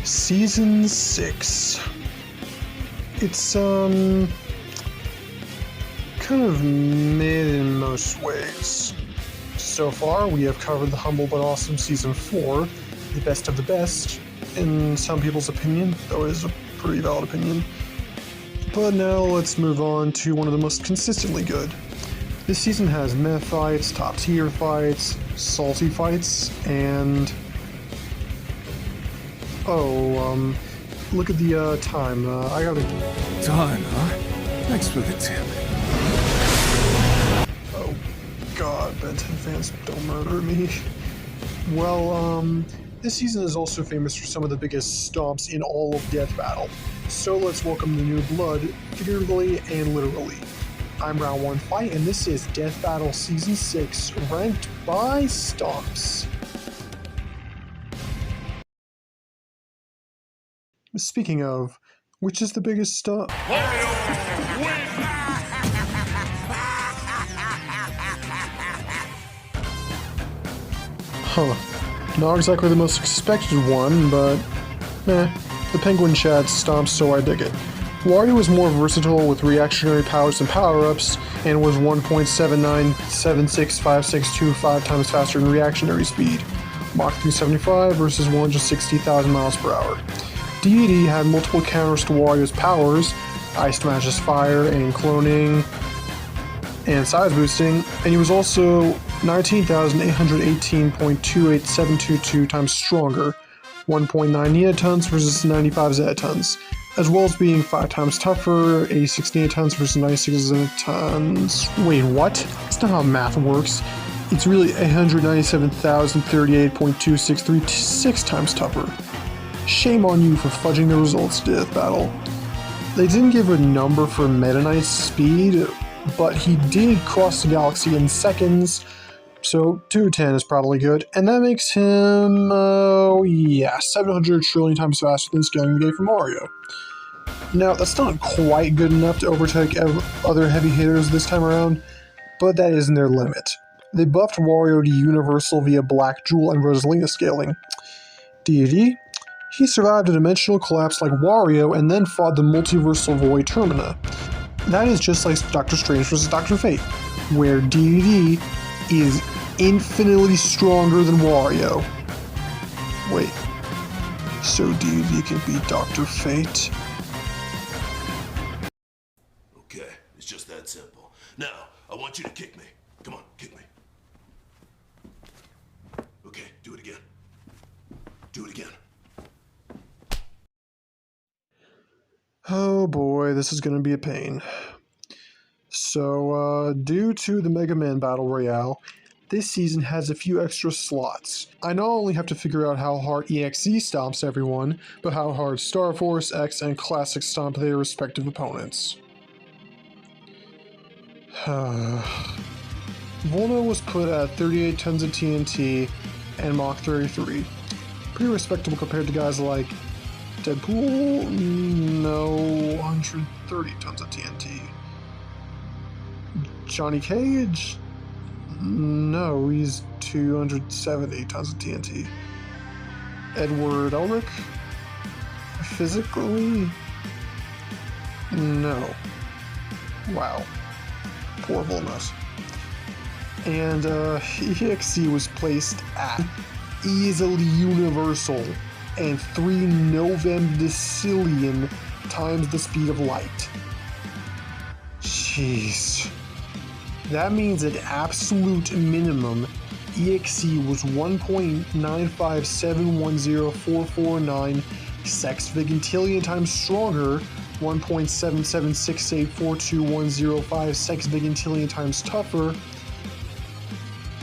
Season 6. It's, kind of mid in most ways. So far, we have covered the humble but awesome Season 4, the best of the best, in some people's opinion, though it is a pretty valid opinion. But now let's move on to one of the most consistently good. This season has meh fights, top tier fights, salty fights, and... look at the time. I gotta... Time, huh? Thanks for the tip. Oh, God, Ben 10 fans, don't murder me. Well, this season is also famous for some of the biggest stomps in all of Death Battle. So let's welcome the new blood, figuratively and literally. I'm Round 1 Fight, and this is Death Battle Season 6, ranked by Stomps. Speaking of, which is the biggest stomp? Huh. Not exactly the most expected one, but meh. The penguin chat stomps, so I dig it. Wario was more versatile with reactionary powers and power-ups, and was 1.7976562 times faster in reactionary speed. Mach 375 versus 160,000 miles per hour. Dedede had multiple counters to Wario's powers, Ice Smashes Fire and cloning, and size boosting, and he was also 19,818.28722 times stronger, 1.9 neotons versus 95 zetatons, as well as being 5 times tougher, 86 neotons versus 96 zetatons. Wait, what? That's not how math works. It's really 897,038.2636 times tougher. Shame on you for fudging the results, Death Battle. They didn't give a number for Meta Knight's speed, but he did cross the galaxy in seconds, so 210 is probably good, and that makes him, 700 trillion times faster than scaling the game from Mario. Now, that's not quite good enough to overtake other heavy hitters this time around, but that isn't their limit. They buffed Wario to Universal via Black Jewel and Rosalina scaling. Dedede? He survived a dimensional collapse like Wario and then fought the multiversal Void Termina. That is just like Doctor Strange vs. Dr. Fate, where Dedede is infinitely stronger than Wario. Wait, so Dedede can beat Dr. Fate? Okay, it's just that simple. Now, I want you to kick me. Come on, kick me. Okay, do it again. Do it again. Oh boy, this is gonna be a pain. So, due to the Mega Man Battle Royale, this season has a few extra slots. I not only have to figure out how hard EXE stomps everyone, but how hard Star Force, X, and Classic stomp their respective opponents. Volna was put at 38 tons of TNT and Mach 33. Pretty respectable compared to guys like Deadpool? No, 130 tons of TNT. Johnny Cage? No, he's 270 tons of TNT. Edward Elric? Physically? No. Wow. Poor Volnos. And, EXE was placed at easily universal and 3 novemdecillion times the speed of light. Jeez. That means at absolute minimum, EXE was 1.95710,449 sexvigintillion times stronger, 1.776842105 sexvigintillion times tougher,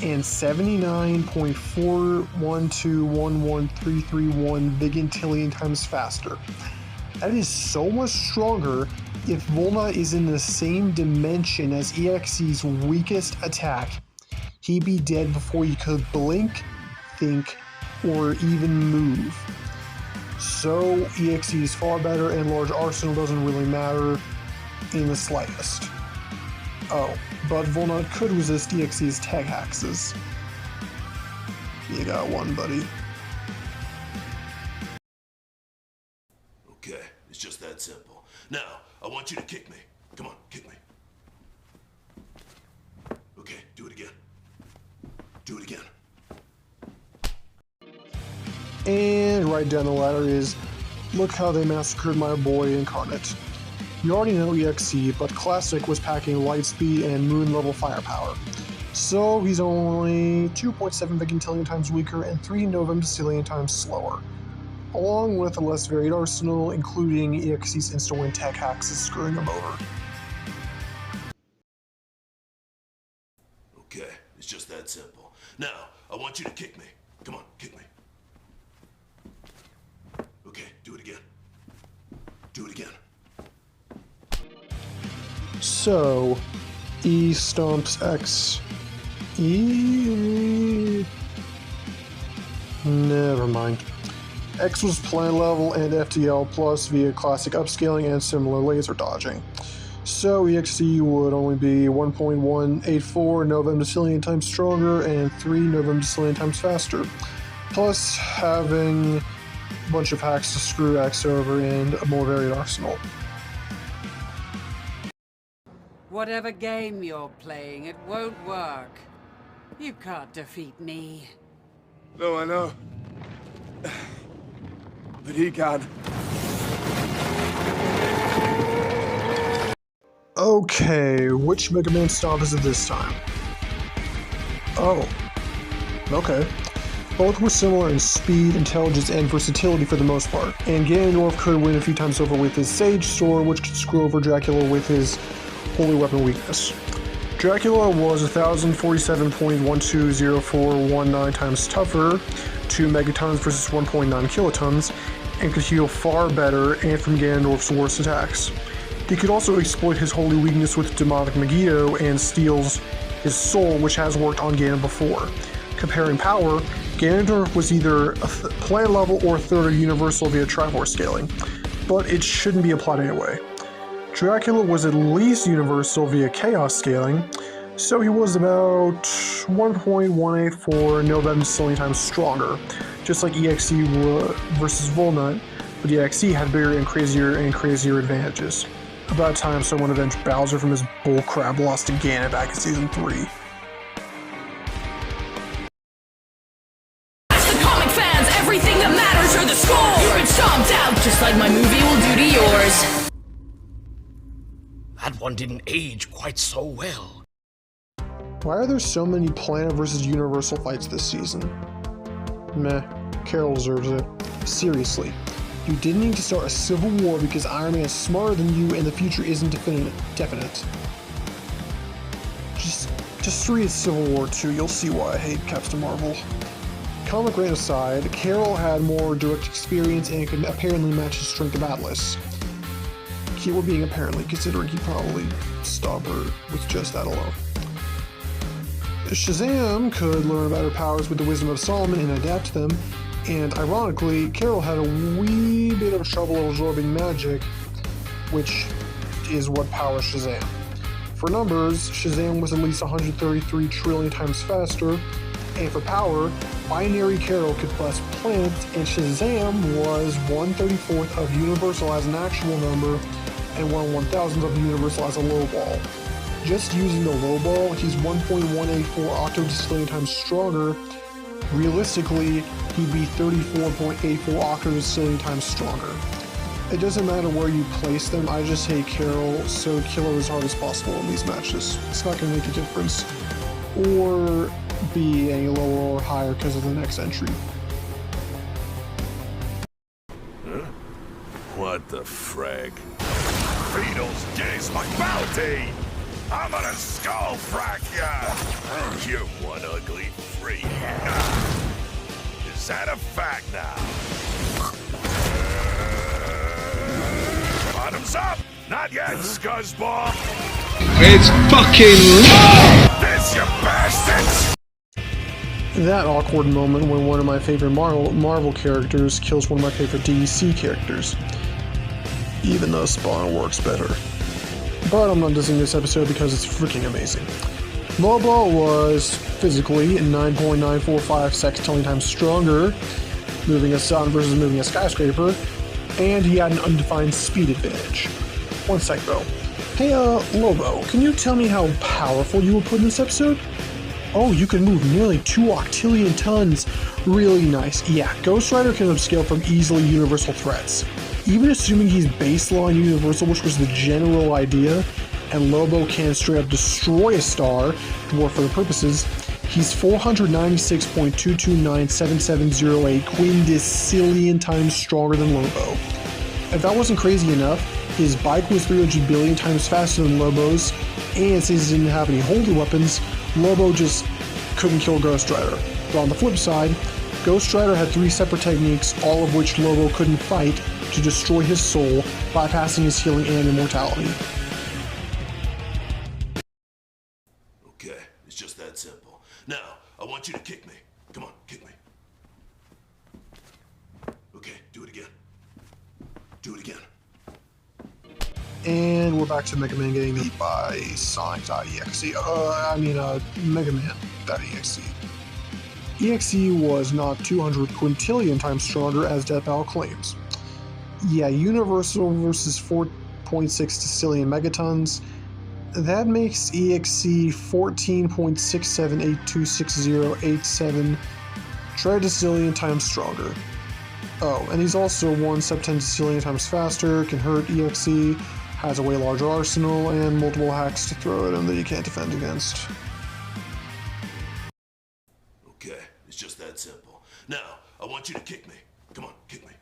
and 79.41211,331 vigintillion times faster. That is so much stronger. If Volna is in the same dimension as EXE's weakest attack, he'd be dead before you could blink, think, or even move. So EXE is far better, and large arsenal doesn't really matter in the slightest. Oh, but Volna could resist EXE's tag hexes. You got one, buddy. It's just that simple. Now, I want you to kick me. Come on, kick me. Okay, do it again. Do it again. And right down the ladder is, look how they massacred my boy Incarnate. You already know EXE, but Classic was packing light speed and moon level firepower. So he's only 2.7 Vigintillion times weaker and 3 Novemdecillion times slower, along with a less varied arsenal, including EXE's insta-win tech hacks is screwing him over. Okay, it's just that simple. Now, I want you to kick me. Come on, kick me. Okay, do it again. Do it again. So, E Stomps X. E. Never mind. X was planet level and FTL plus via classic upscaling and similar laser dodging. So EXE would only be 1.184 Novemdecillion times stronger and 3 Novemdecillion times faster, plus having a bunch of hacks to screw X over and a more varied arsenal. Whatever game you're playing, it won't work. You can't defeat me. No, I know. But he can. Okay, which Mega Man Stomp is it this time? Oh, okay. Both were similar in speed, intelligence, and versatility for the most part, and Ganondorf could win a few times over with his Sage Sword, which could screw over Dracula with his Holy Weapon weakness. Dracula was 1047.120419 times tougher, 2 megatons versus 1.9 kilotons, and could heal far better and from Ganondorf's worst attacks. He could also exploit his holy weakness with demonic Megiddo and steals his soul, which has worked on Ganon before. Comparing power, Ganondorf was either a planet level or third universal via Triforce scaling, but it shouldn't be applied anyway. Dracula was at least universal via Chaos scaling, so he was about 1.184 Novemdecillion times stronger, just like EXE versus Volnut, but EXE had bigger and crazier advantages. About time someone avenged Bowser from his bullcrap loss to Ganon back in Season 3. The comic fans, everything that matters are the score! You've been stomped out, just like my movie will do to yours. That one didn't age quite so well. Why are there so many Planet versus Universal fights this season? Meh, Carol deserves it. Seriously. You didn't need to start a civil war because Iron Man is smarter than you and the future isn't definite. Just read Civil War 2, you'll see why I hate Captain Marvel. Comic rant aside, Carol had more direct experience and could apparently match his strength of Atlas. Keyword being apparently, considering he probably stopped her with just that alone. Shazam could learn about her powers with the wisdom of Solomon and adapt to them, and ironically, Carol had a wee bit of trouble absorbing magic, which is what powers Shazam. For numbers, Shazam was at least 133 trillion times faster, and for power, Binary Carol could bless planets, and Shazam was 1/34th of Universal as an actual number, and 1/1000th of Universal as a low ball. Just using the low ball, he's 1.184 octodecillion times stronger. Realistically, he'd be 34.84 octodecillion times stronger. It doesn't matter where you place them, I just hate Carol, so kill her as hard as possible in these matches. It's not going to make a difference. Or be any lower or higher because of the next entry. Huh? What the frag? Beetle's gaze my bounty! I'm gonna skull frack ya! You're one ugly freak. Is that a fact now? Bottoms up! Not yet, scuzzball! It's fucking This, you bastards! That awkward moment when one of my favorite Marvel characters kills one of my favorite DC characters. Even though Spawn works better. But I'm not dissing this episode because it's freaking amazing. Lobo was physically 9.945 sextillion times stronger, moving a sun versus moving a skyscraper, and he had an undefined speed advantage. One sec though. Hey, Lobo, can you tell me how powerful you were put in this episode? Oh, you can move nearly 2 octillion tons. Really nice. Yeah, Ghost Rider can upscale from easily universal threats. Even assuming he's baseline universal, which was the general idea, and Lobo can straight up destroy a star, dwarf for the purposes, he's 496.2297708 quindecillion times stronger than Lobo. If that wasn't crazy enough, his bike was 300 billion times faster than Lobo's, and since he didn't have any holy weapons, Lobo just couldn't kill Ghost Rider. But on the flip side, Ghost Rider had 3 separate techniques, all of which Lobo couldn't fight, to destroy his soul, bypassing his healing and immortality. Okay, it's just that simple. Now, I want you to kick me. Come on, kick me. Okay, do it again. Do it again. And we're back to Mega Man getting beat by Sonic.exe. Mega Man.exe. EXE was not 200 quintillion times stronger as Death Battle claims. Yeah, Universal versus 4.6 decillion megatons. That makes EXE 14.67826087 tridecillion times stronger. Oh, and he's also 1 sub-10 decillion times faster, can hurt EXE, has a way larger arsenal, and multiple hacks to throw at him that you can't defend against. Okay, it's just that simple. Now, I want you to kick me. Come on, kick me.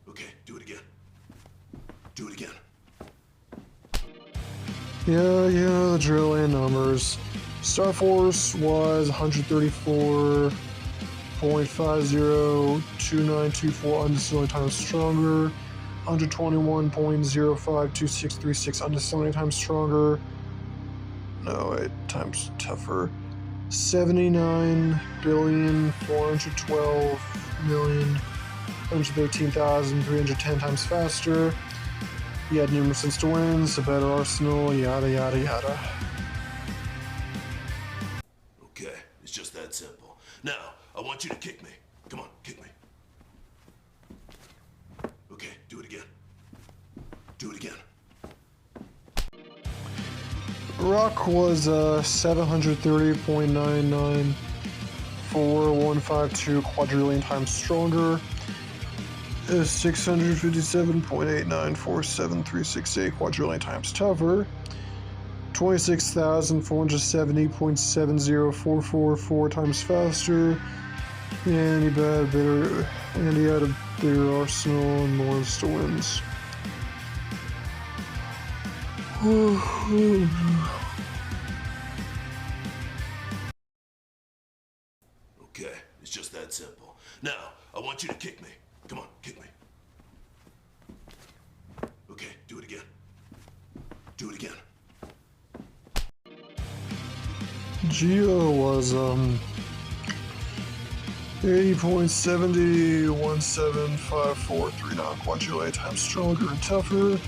Okay, do it again. Do it again. Yeah, the drill and numbers. Star Force was 134.502924 undecillion times stronger, 121.052636 undecillion times stronger. No, 8 times tougher. 79,412,113,310 times faster. He had numerous insta-wins, a better arsenal, yada yada yada. Okay, it's just that simple. Now, I want you to kick me. Come on, kick me. Okay, do it again. Do it again. Rock was 730.994,152 quadrillion times stronger. 657.8947,368 quadrillion times tougher. 26,470.70444 times faster. And he had a bigger arsenal and more insta-wins. Okay, it's just that simple. Now, I want you to kick me. Come on, kick me. Okay, do it again. Do it again. Geo was 80.70175439 quadrillion times stronger and tougher.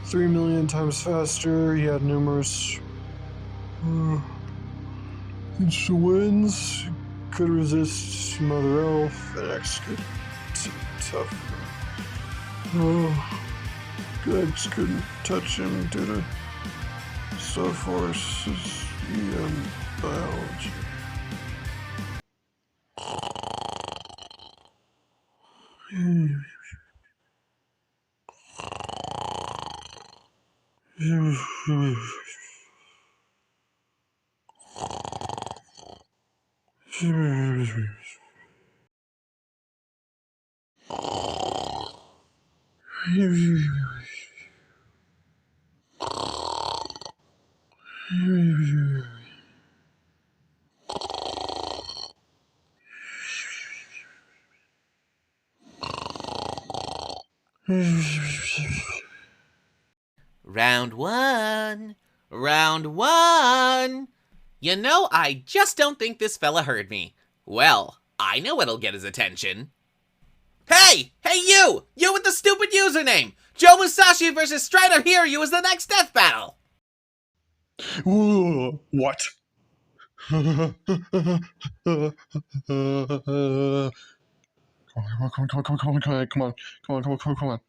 3 million times faster. He had numerous wins. Could resist Mother Elf. And X could tough. X couldn't touch him due to Star Force's biology. Round one. Round one. You know, I just don't think this fella heard me. Well, I know what'll get his attention. Hey! Hey you! You with the stupid username! Joe Musashi versus Strider Hiryu is the next death battle! What? Come on.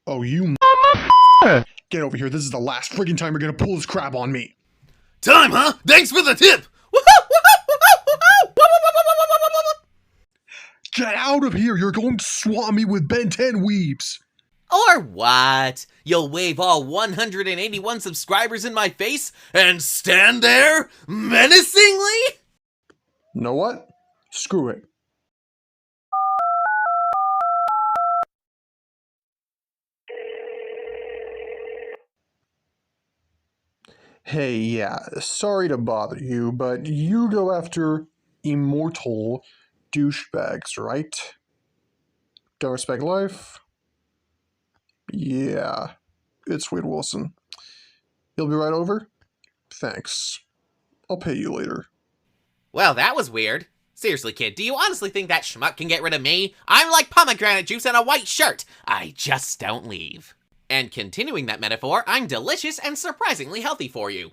Oh, you get over here. This is the last friggin' time you're gonna pull this crap on me. Time, huh? Thanks for the tip! Get out of here. You're going to swat me with Ben 10 weebs. Or what? You'll wave all 181 subscribers in my face and stand there menacingly? Know what? Screw it. Hey, yeah, sorry to bother you, but you go after immortal douchebags, right? Don't respect life? Yeah, it's Wade Wilson. You'll be right over? Thanks. I'll pay you later. Well, that was weird. Seriously, kid, do you honestly think that schmuck can get rid of me? I'm like pomegranate juice and a white shirt. I just don't leave. And continuing that metaphor, I'm delicious and surprisingly healthy for you.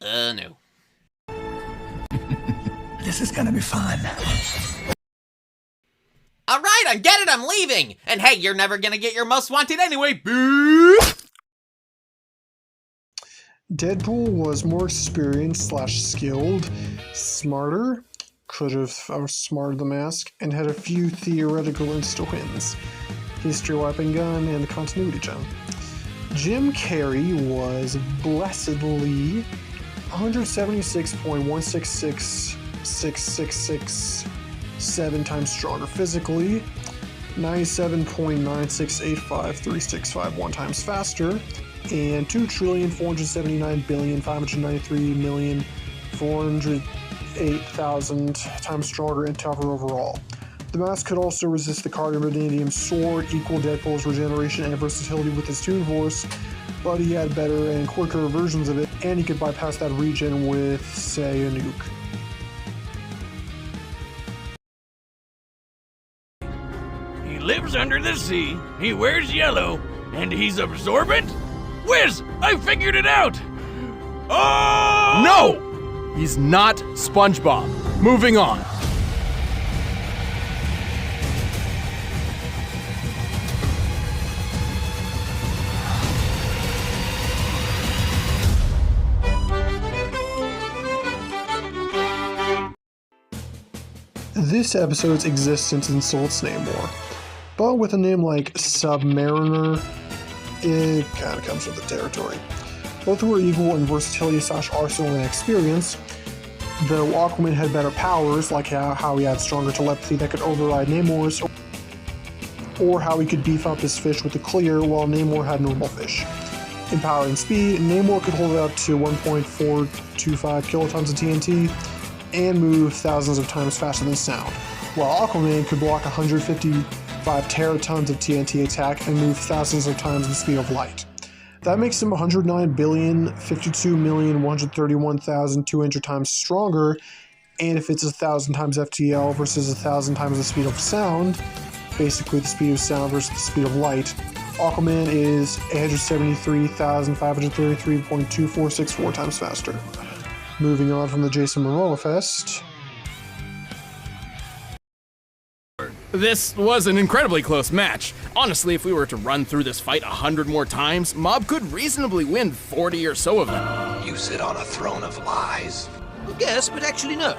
No. This is gonna be fun. Alright, I get it, I'm leaving! And hey, you're never gonna get your most wanted anyway, boo! Deadpool was more experienced / skilled, smarter, could have outsmarted the mask, and had a few theoretical insta-wins. History weapon gun and the continuity gem. Jim Carrey was blessedly 176.16666667 times stronger physically, 97.9685365 times faster, and 2,479,593,408,000 times stronger and tougher overall. The mask could also resist the Cardinadium sword, equal Deadpool's regeneration and versatility with his Toon Force, but he had better and quicker versions of it, and he could bypass that regen with, say, a nuke. He lives under the sea, he wears yellow, and he's absorbent? Whiz! I figured it out! Oh! No! He's not SpongeBob. Moving on. This episode's existence insults Namor, but with a name like Submariner, it kinda comes with the territory. Both were equal in versatility / arsenal and experience, though Aquaman had better powers, like how he had stronger telepathy that could override Namor's, or how he could beef up his fish with the clear while Namor had normal fish. In power and speed, Namor could hold up to 1.425 kilotons of TNT, and move thousands of times faster than sound, while Aquaman could block 155 teratons of TNT attack and move thousands of times the speed of light. That makes him 109,052,131,200 times stronger, and if it's 1,000 times FTL versus 1,000 times the speed of sound, basically the speed of sound versus the speed of light, Aquaman is 873,533.2464 times faster. Moving on from the Jason Momoa Fest. This was an incredibly close match. Honestly, if we were to run through this fight 100 more times, Mob could reasonably win 40 or so of them. You sit on a throne of lies. I guess, but actually no.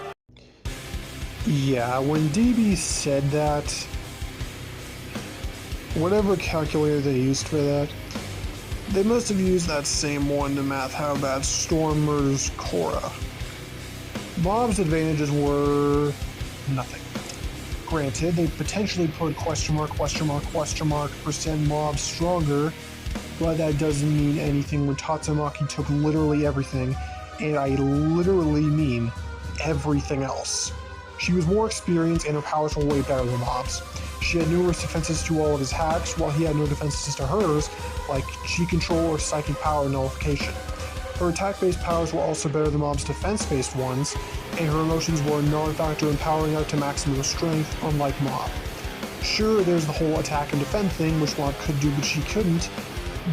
Yeah, when DB said that, whatever calculator they used for that, they must have used that same one to math how bad Storm murders Korra. Mob's advantages were nothing. Granted, they potentially put question mark percent mob stronger, but that doesn't mean anything when Tatsumaki took literally everything, and I literally mean everything else. She was more experienced and her powers were way better than Mob's. She had numerous defenses to all of his hacks, while he had no defenses to hers, like Chi Control or Psychic Power Nullification. Her attack-based powers were also better than Mob's defense-based ones, and her emotions were a non-factor in powering out to maximum strength, unlike Mob. Sure, there's the whole attack and defend thing, which Mob could do but she couldn't,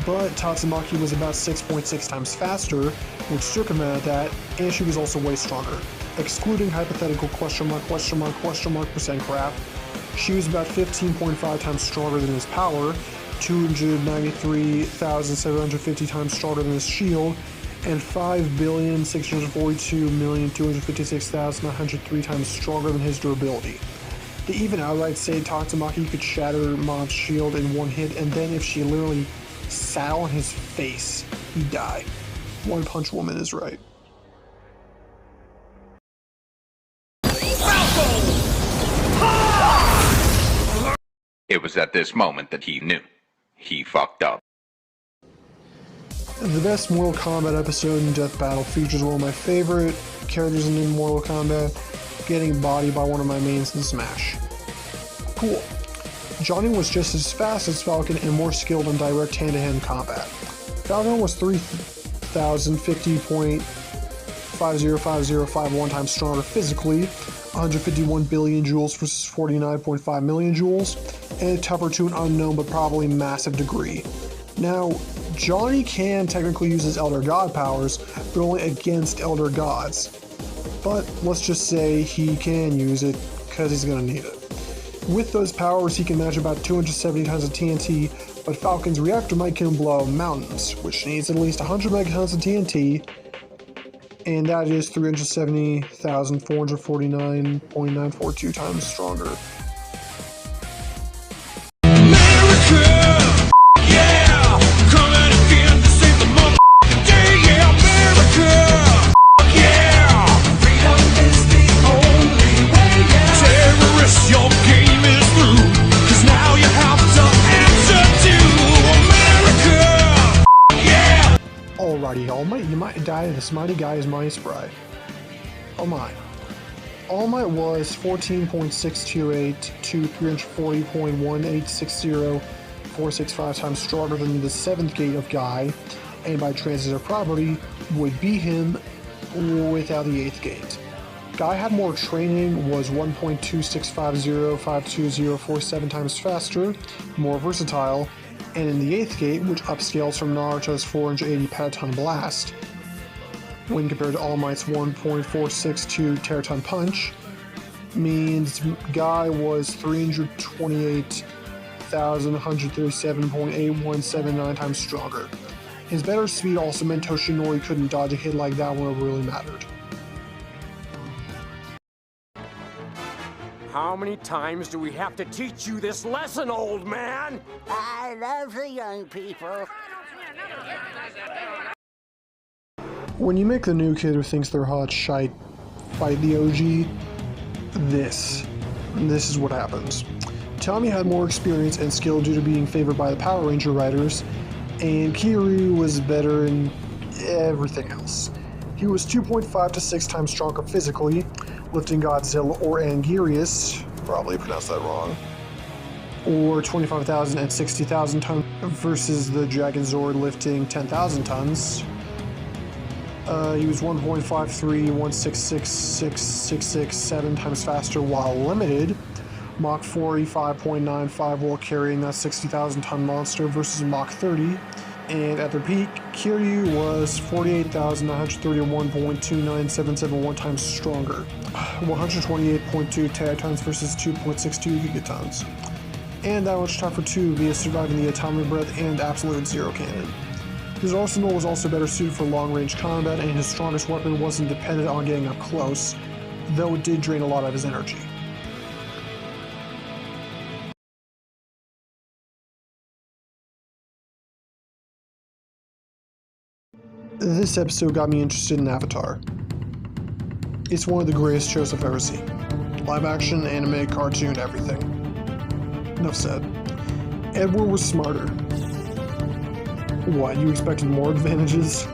but Tatsumaki was about 6.6 times faster, which circumvented that, and she was also way stronger. Excluding hypothetical question mark percent crap, she was about 15.5 times stronger than his power, 293,750 times stronger than his shield, and 5,642,256,903 times stronger than his durability. They even outright say Tatsumaki could shatter Mob's shield in one hit, and then if she literally sat on his face, he'd die. One Punch Woman is right. It was at this moment that he knew. He fucked up. The best Mortal Kombat episode in Death Battle features one of my favorite characters in Mortal Kombat getting bodied by one of my mains in Smash. Cool. Johnny was just as fast as Falcon and more skilled in direct hand-to-hand combat. Falcon was 3,050.505051 times stronger physically, 151 billion joules versus 49.5 million joules, and tougher to an unknown but probably massive degree. Now, Johnny can technically use his Elder God powers, but only against Elder Gods. But let's just say he can use it, because he's going to need it. With those powers, he can match about 270 tons of TNT, but Falcon's reactor might can blow mountains, which needs at least 100 megatons of TNT, and that is 370,449.942 times stronger. Alrighty, All Might, you might die of this mighty guy's mighty spry. Oh my. All Might was 14.628 to 340.1860465 times stronger than the 7th gate of Guy, and by transitive property, would beat him without the 8th gate. Guy had more training, was 1.265052047 times faster, more versatile, and in the 8th gate, which upscales from Naruto's 480 petaton blast, when compared to All Might's 1.462 teraton punch, means Guy was 328,137.8179 times stronger. His better speed also meant Toshinori couldn't dodge a hit like that when it really mattered. How many times do we have to teach you this lesson, old man? I love the young people. When you make the new kid who thinks they're hot shite fight the OG, this is what happens. Tommy had more experience and skill due to being favored by the Power Ranger writers, and Kiryu was better in everything else. He was 2.5 to 6 times stronger physically, lifting Godzilla or Angirius, probably pronounced that wrong, or 25,000 and 60,000 tons versus the Dragonzord lifting 10,000 tons. He was 1.5316666667 times faster while limited, Mach 45.95 while carrying that 60,000 ton monster versus Mach 30. And at their peak, Kiryu was 48,931.29771 times stronger, 128.2 teratons versus 2.62 gigatons, and that much tougher too via surviving the Atomic Breath and Absolute Zero Cannon. His arsenal was also better suited for long-range combat, and his strongest weapon wasn't dependent on getting up close, though it did drain a lot of his energy. This episode got me interested in Avatar. It's one of the greatest shows I've ever seen. Live action, anime, cartoon, everything. Enough said. Edward was smarter. What, you expected more advantages?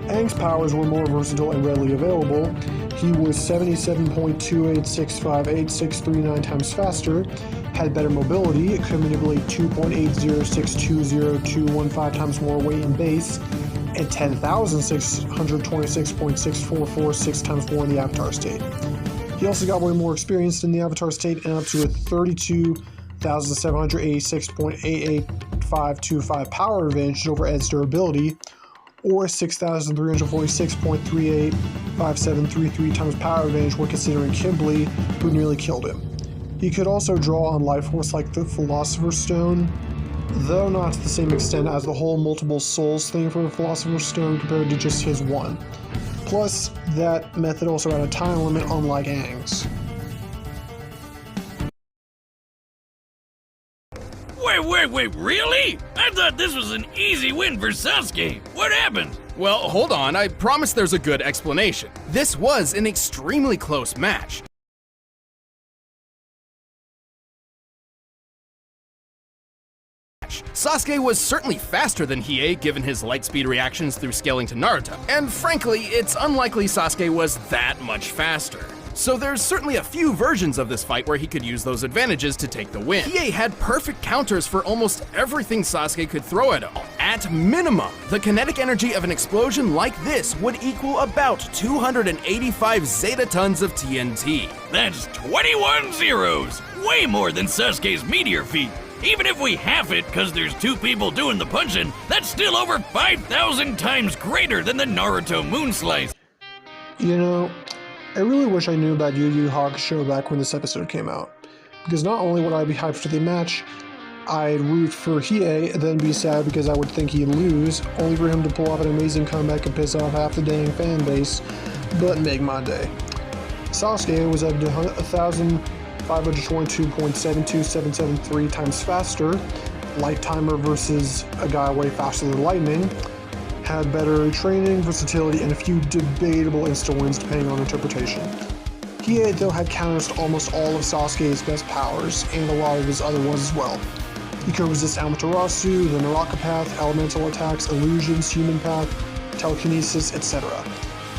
Aang's powers were more versatile and readily available. He was 77.2865869 times faster, had better mobility, could manipulate 2.80620.215 times more weight in base, and 10,626.6446 times more in the Avatar state. He also got way more experience in the Avatar state and up to a 32,786.88525 power advantage over Ed's durability, or 6,346.385733 times power advantage when considering Kimberly, who nearly killed him. He could also draw on life force like the Philosopher's Stone, though not to the same extent as the whole multiple souls thing for the Philosopher's Stone compared to just his one. Plus, that method also had a time limit unlike Aang's. Wait, really? I thought this was an easy win for Sasuke. What happened? Well, hold on, I promise there's a good explanation. This was an extremely close match. Sasuke was certainly faster than Hiei given his light speed reactions through scaling to Naruto, and frankly, it's unlikely Sasuke was that much faster. So there's certainly a few versions of this fight where he could use those advantages to take the win. Hiei had perfect counters for almost everything Sasuke could throw at him. At minimum, the kinetic energy of an explosion like this would equal about 285 zetatons of TNT. That's 21 zeros! Way more than Sasuke's meteor feat. Even if we half it because there's two people doing the punching, that's still over 5,000 times greater than the Naruto moon slice. You know, I really wish I knew about Yu Yu Hakusho back when this episode came out, because not only would I be hyped for the match, I'd root for Hiei and then be sad because I would think he'd lose, only for him to pull off an amazing comeback and piss off half the dang fan base, but make my day. Sasuke was up to 1,522.72773 times faster, light timer versus a guy way faster than lightning, had better training, versatility, and a few debatable insta-wins depending on interpretation. Hiei, though, had counters to almost all of Sasuke's best powers, and a lot of his other ones as well. He could resist Amaterasu, the Naraka Path, elemental attacks, illusions, human path, telekinesis, etc.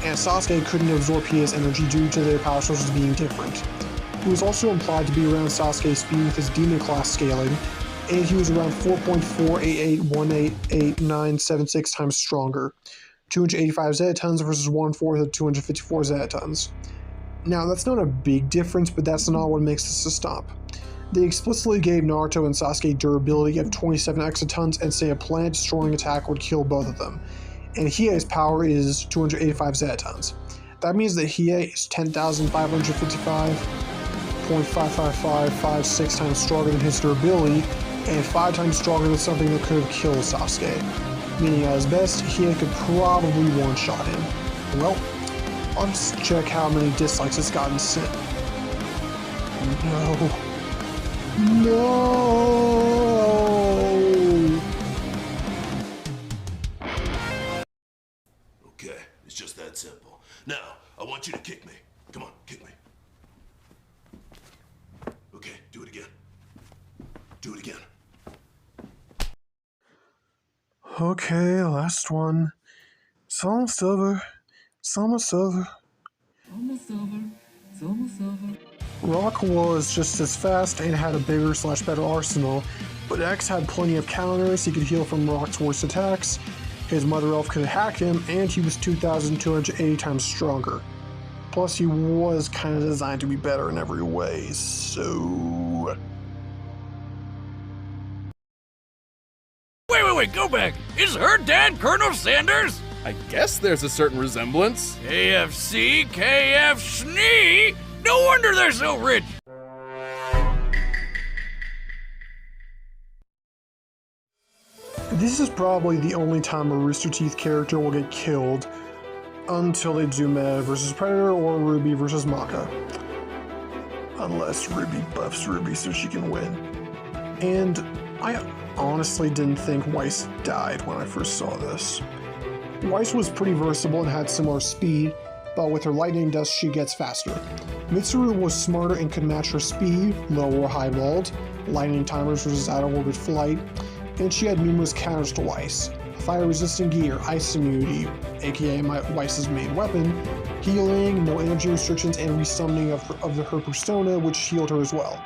And Sasuke couldn't absorb Hiei's energy due to their power sources being different. He was also implied to be around Sasuke's speed with his demon class scaling, and he was around 4.488188976 times stronger, 285 zetatons versus 1/4 of 254 zetatons. Now, that's not a big difference, but that's not what makes this a stomp. They explicitly gave Naruto and Sasuke durability of 27 exatons and say a planet-destroying attack would kill both of them, and Hiei's power is 285 zetatons. That means that Hiei is 10,555.55556 times stronger than his durability, and 5 times stronger than something that could have killed Sasuke. Meaning at his best, Hiei could probably one-shot him. Well, I'll just check how many dislikes it's gotten sent. No. Okay, it's just that simple. Now, I want you to kick me. Come on, kick me. Okay, do it again. Do it again. Okay, last one. It's almost over. It's almost over. Almost over. It's almost over. Rock was just as fast and had a bigger/better arsenal, but X had plenty of counters. He could heal from Rock's worst attacks, his Mother Elf could hack him, and he was 2,280 times stronger. Plus, he was kind of designed to be better in every way, so... Wait, go back! Is her dad Colonel Sanders? I guess there's a certain resemblance. KFC, KF Schnee! No wonder they're so rich! This is probably the only time a Rooster Teeth character will get killed until they do Meta vs. Predator or Ruby vs. Maka. Unless Ruby buffs Ruby so she can win. And I honestly didn't think Weiss died when I first saw this. Weiss was pretty versatile and had similar speed, but with her lightning dust she gets faster. Mitsuru was smarter and could match her speed, low or high vault, lightning timers versus out-of-orbit flight, and she had numerous counters to Weiss. Fire-resistant gear, ice immunity, aka Weiss's main weapon, healing, no energy restrictions, and resummoning of her persona, which healed her as well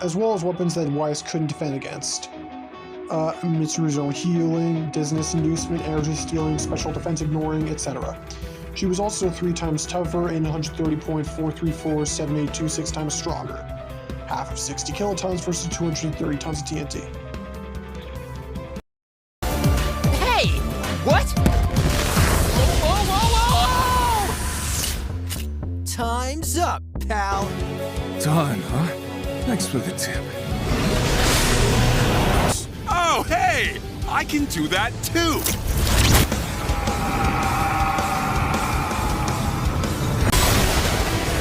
as weapons that Weiss couldn't defend against. Mitsuru's own healing, dizziness inducement, energy stealing, special defense ignoring, etc. She was also 3 times tougher and 130.4347826 times stronger. Half of 60 kilotons versus 230 tons of TNT. Hey! What? Whoa! Time's up, pal. Done, huh? Thanks for the tip. Oh, hey! I can do that too!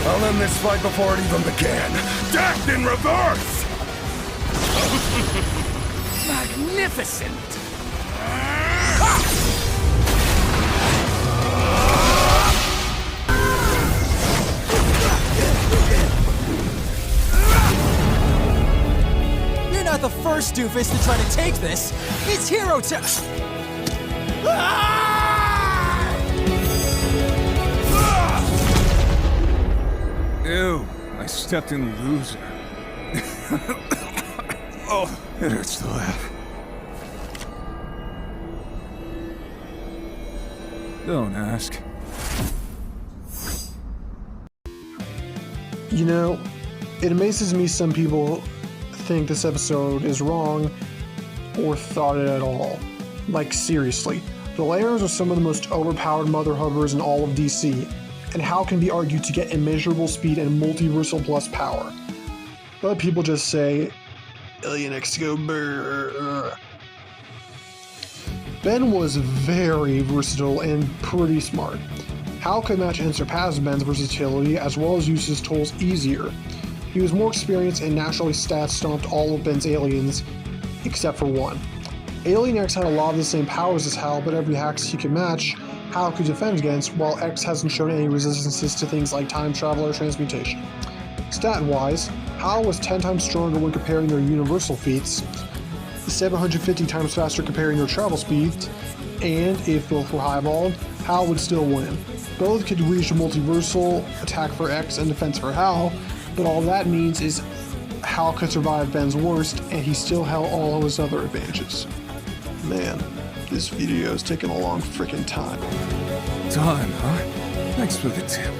I'll end this fight before it even began. Death in reverse! Magnificent! You're not the first doofus to try to take this. It's hero time. Ew, I stepped in loser. Oh, it hurts to laugh. Don't ask. You know, it amazes me some people think this episode is wrong or thought it at all. Like, seriously, the layers are some of the most overpowered mother hovers in all of DC, and how can be argued to get immeasurable speed and multiversal plus power? But people just say, Alien X go brrr. Ben was very versatile and pretty smart. Hal could match and surpass Ben's versatility as well as use his tools easier. He was more experienced and naturally stomped all of Ben's aliens, except for one. Alien X had a lot of the same powers as Hal, but every hacks he could match, Hal could defend against, while X hasn't shown any resistances to things like time travel or transmutation. Stat-wise, Hal was 10 times stronger when comparing their universal feats, 750 times faster comparing their travel speeds, and if both were highballed, Hal would still win. Both could reach multiversal, attack for X and defense for Hal, but all that means is Hal could survive Ben's worst, and he still held all of his other advantages. Man, this video is taking a long freaking time. Done, huh? Thanks for the tip.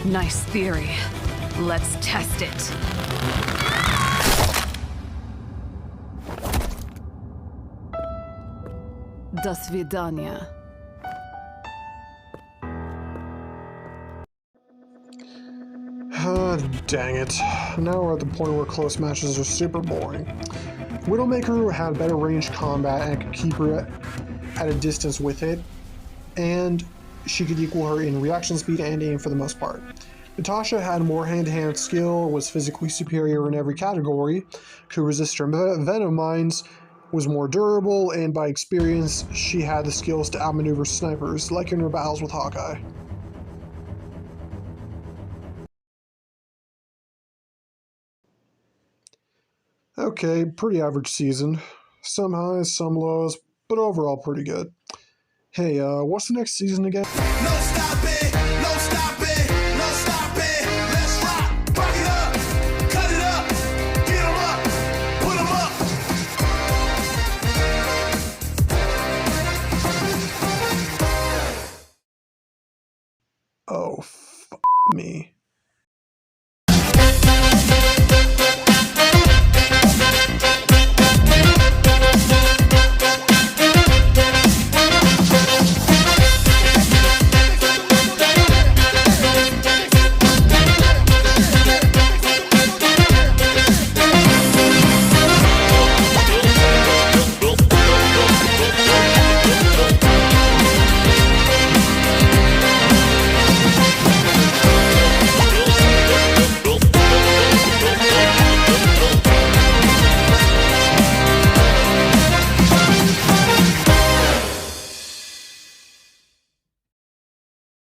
Nice theory. Let's test it. До свидания. Dang it. Now we're at the point where close matches are super boring. Widowmaker had better ranged combat and could keep her at a distance with it, and she could equal her in reaction speed and aim for the most part. Natasha had more hand-to-hand skill, was physically superior in every category, could resist her venom mines, was more durable, and by experience, she had the skills to outmaneuver snipers, like in her battles with Hawkeye. Okay, pretty average season. Some highs, some lows, but overall pretty good. Hey, what's the next season again? No stopping, no stopping, no stopping. Let's rock, rock it up, cut it up, get 'em up, put 'em up. Oh, f me.